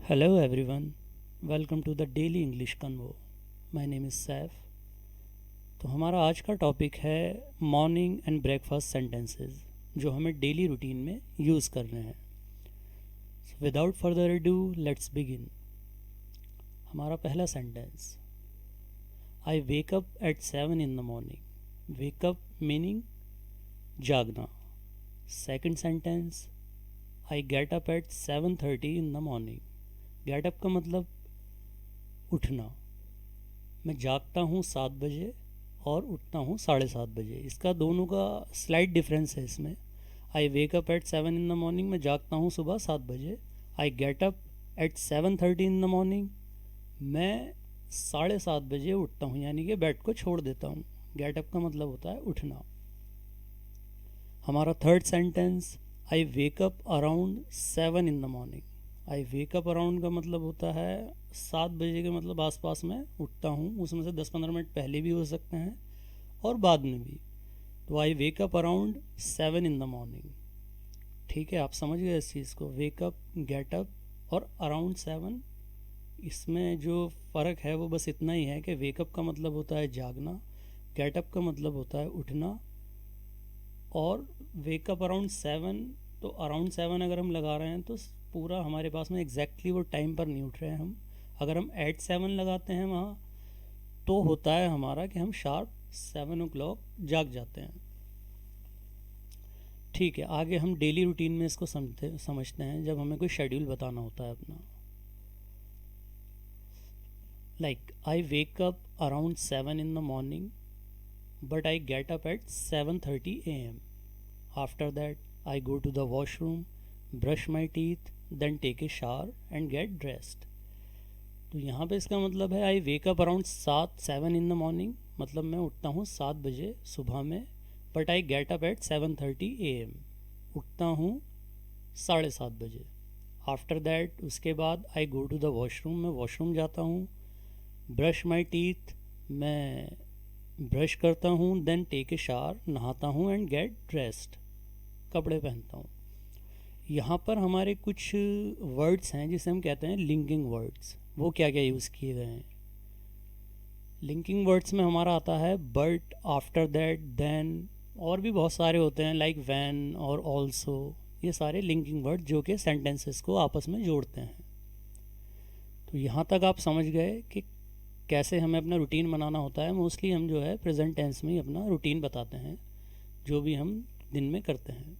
Hello everyone, welcome to the Daily English Convo. My name is Saif. तो हमारा आज का टॉपिक है मॉर्निंग एंड ब्रेकफास्ट सेंटेंसेस जो हमें डेली रूटीन में यूज़ करने हैं. Without further ado let's begin. हमारा पहला sentence, I wake up at 7 in the morning. Wake up meaning जागना. Second sentence, I get up at 7:30 in the morning. Get up का मतलब उठना. मैं जागता हूँ 7 बजे और उठता हूँ 7:30 बजे. इसका दोनों का स्लाइट डिफरेंस है इसमें. I wake up at 7 in the morning, मैं जागता हूँ सुबह 7 बजे. I get up at 7:30 in the morning, मैं 7:30 बजे उठता हूँ, यानी कि बेड को छोड़ देता हूँ. गेट अप का मतलब होता है उठना. हमारा third sentence, I wake up around 7 in the morning. I wake up around का मतलब होता है 7 बजे के मतलब आसपास में उठता हूँ. उसमें से 10-15 मिनट पहले भी हो सकते हैं और बाद में भी. तो I wake up around 7 in the morning. ठीक है, आप समझ गए इस चीज़ को. वेक अप, गेट अप और अराउंड 7, इसमें जो फ़र्क है वो बस इतना ही है कि वेकअप का मतलब होता है जागना, गेटअप का मतलब होता है उठना. और वेकअप अराउंड 7, तो अराउंड 7 अगर हम लगा रहे हैं तो पूरा हमारे पास में एग्जैक्टली वो टाइम पर नहीं उठ रहे हैं हम. अगर हम एट 7 लगाते हैं वहाँ, तो होता है हमारा कि हम शार्प 7 o'clock जाग जाते हैं. ठीक है, आगे हम डेली रूटीन में इसको समझते हैं जब हमें कोई शेड्यूल बताना होता है अपना. Like I wake up around 7 in the morning but I get up at 7:30 a.m. After that, I go to the washroom, brush my teeth, then take a shower and get dressed. तो यहाँ पे इसका मतलब है I wake up around 7 in the morning, मतलब मैं उठता हूँ 7 बजे सुबह में. But I get up at 7:30 a.m. उठता हूँ 7:30 बजे. आफ्टर दैट, उसके बाद आई गो टू द वॉशरूम, मैं वॉशरूम जाता हूँ. ब्रश माई टीथ, मैं ब्रश करता हूँ. देन टेक ए शावर, नहाता हूँ. एंड गेट ड्रेस्ड, कपड़े पहनता हूँ. यहाँ पर हमारे कुछ वर्ड्स हैं जिसे हम कहते हैं लिंकिंग वर्ड्स. वो क्या क्या यूज़ किए गए हैं. लिंकिंग वर्ड्स में हमारा आता है बट, आफ्टर दैट, देन, और भी बहुत सारे होते हैं लाइक वैन और ऑल्सो. ये सारे लिंकिंग वर्ड जो कि सेंटेंसेस को आपस में जोड़ते हैं. तो यहाँ तक आप समझ गए कि कैसे हमें अपना रूटीन बनाना होता है. मोस्टली हम जो है प्रेजेंट टेंस में ही अपना रूटीन बताते हैं जो भी हम दिन में करते हैं.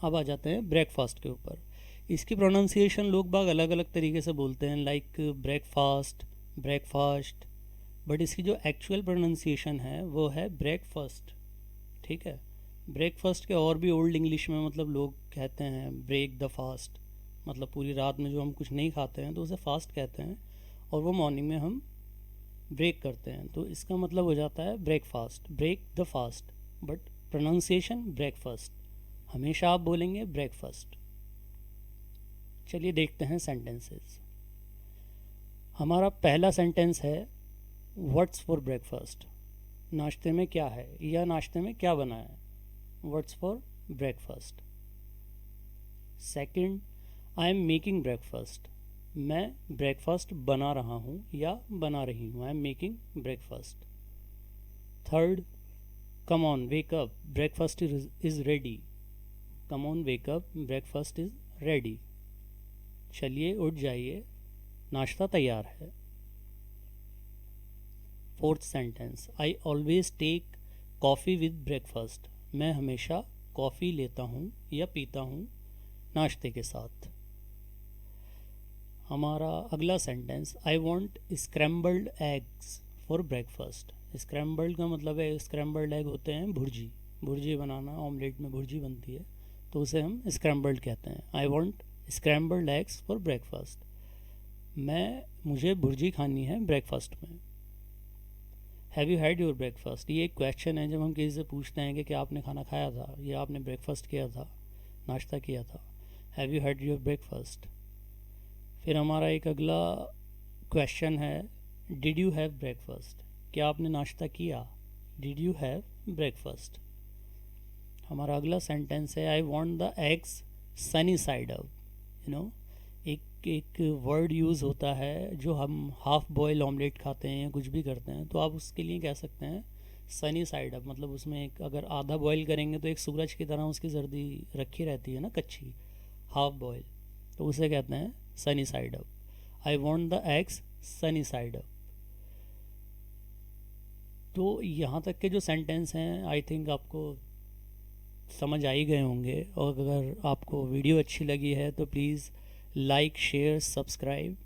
अब आ जाते हैं ब्रेकफास्ट के ऊपर. इसकी प्रोनाउंसिएशन लोग बाग अलग अलग तरीके से बोलते हैं, लाइक ब्रेकफास्ट, ब्रेकफास्ट. बट इसकी जो एक्चुअल प्रोनाउंसिएशन है वो है ब्रेकफास्ट. ठीक है, ब्रेकफास्ट के और भी ओल्ड इंग्लिश में मतलब लोग कहते हैं ब्रेक द फास्ट, मतलब पूरी रात में जो हम कुछ नहीं खाते हैं तो उसे फास्ट कहते हैं, और वो मॉर्निंग में हम ब्रेक करते हैं. तो इसका मतलब हो जाता है breakfast, break the fast. But pronunciation breakfast, हमेशा आप बोलेंगे ब्रेकफास्ट. चलिए देखते हैं सेंटेंसेस. हमारा पहला सेंटेंस है व्हाट्स फॉर ब्रेकफास्ट. नाश्ते में क्या है या नाश्ते में क्या बना है. What's for breakfast. Second, I am making breakfast. मैं ब्रेकफास्ट बना रहा हूँ या बना रही हूँ. I am making breakfast. Third, come on wake up, breakfast is ready. Come on wake up, breakfast is ready. चलिए उठ जाइए, नाश्ता तैयार है. Fourth sentence, I always take coffee with breakfast. मैं हमेशा कॉफ़ी लेता हूँ या पीता हूँ नाश्ते के साथ. हमारा अगला sentence, I want scrambled eggs for breakfast. Scrambled का मतलब है, स्क्रैम्बल्ड एग होते हैं भुर्जी. भुर्जी बनाना, ऑमलेट में भुर्जी बनती है तो उसे हम स्क्रैम्बल्ड कहते हैं. I want scrambled eggs for breakfast. मुझे भुर्जी खानी है ब्रेकफास्ट में. Have you had your breakfast, ये एक क्वेश्चन है जब हम किसी से पूछते हैं कि क्या आपने खाना खाया था या आपने ब्रेकफास्ट किया था, नाश्ता किया था. Have you had your breakfast. फिर हमारा एक अगला क्वेश्चन है, डिड यू हैव ब्रेकफास्ट. क्या आपने नाश्ता किया. Did you have breakfast. हमारा अगला सेंटेंस है, I want the eggs sunny side up. You know, एक एक वर्ड यूज़ होता है जो हम हाफ़ बॉयल ऑमलेट खाते हैं या कुछ भी करते हैं, तो आप उसके लिए कह सकते हैं सनी साइड अप। मतलब उसमें एक अगर आधा बॉयल करेंगे तो एक सूरज की तरह उसकी जर्दी रखी रहती है ना, कच्ची, हाफ़ बॉयल, तो उसे कहते हैं sunny side up. I want the eggs sunny side up. तो यहाँ तक के जो सेंटेंस हैं आई थिंक आपको समझ आ ही गए होंगे, और अगर आपको वीडियो अच्छी लगी है तो प्लीज़ लाइक शेयर सब्सक्राइब